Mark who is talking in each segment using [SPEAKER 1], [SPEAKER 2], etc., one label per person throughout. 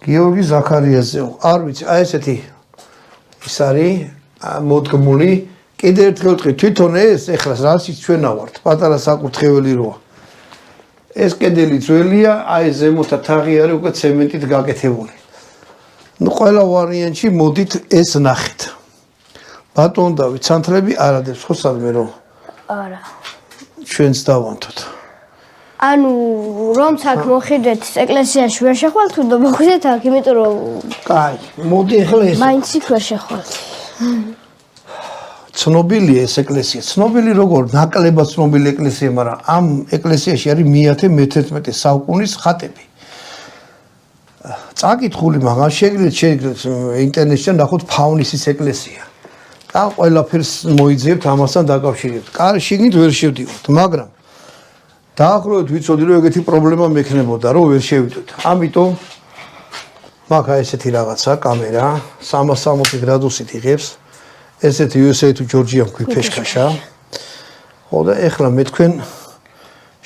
[SPEAKER 1] გიორგი ზაქარიაძე. არ ვიცი, აი ესეთი ის არის მოდგმული. კიდე ერთხელ ვთქვი, თვითონ ეს ეხლა რასიც ჩვენა ვართ, პატარა საკურთხეველი როა. ეს კედელი ძველია, აი ზემოთა თაღი არის უკვე ცემენტით გაკეთებული. ნუ ყველა ვარიანტში მოდით ეს ნახეთ. ბატონ დავით, სანთლები არ ადებს ხო სადმე რომ?
[SPEAKER 2] არა.
[SPEAKER 1] ჩვენც დავანთოთ.
[SPEAKER 2] ანუ რომ აქ მოხიდეთ ეკლესიაში ვერ შეხვალთ თუ მოხიდეთ აქ, იმიტომ რომ
[SPEAKER 1] კაი, მოდი ახლა ეს.
[SPEAKER 2] მაინც იქ ვერ შეხვალთ.
[SPEAKER 1] ცნობილია ეს ეკლესია. ცნობილი როგორ ნაკლებად ცნობილი ეკლესია, მაგრამ ამ ეკლესიაში არის მე-11 საუკუნის ხატები. წაკითხული, მაგრამ შეგიძლიათ ინტერნეტში ნახოთ ფავნისის ეკლესია. და ყველაფერს მოიძიებთ ამასთან დაკავშირებით. შიგნით ვერ შევდივართ, მაგრამ დაახლოებით ვიცოდი რომ ეგეთი პრობლემა მექნებოდა, რომ ვერ შევიდოთ. ამიტომ მაგ ესეთი რაღაცა კამერა 360 გრადუსით იღებს. ესეთი USA თუ ჯორჯია მქვი ფეშქაშა. ხო და ეხლა მე თქვენ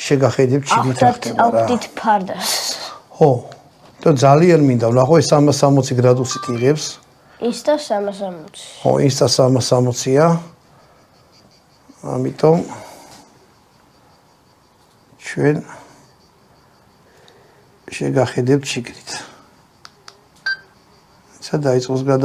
[SPEAKER 1] შეგახედებთ შიგნით ახტება რა.
[SPEAKER 2] აუხდით ფარდას.
[SPEAKER 1] ხო. და ძალიან მინდა ვნახო ეს 360 გრადუსით იღებს.
[SPEAKER 2] Insta 360.
[SPEAKER 1] ხო, Insta 360-ია. ამიტომ ჩვენ შეგახედებთ შიგნით. ისა დაიწყოს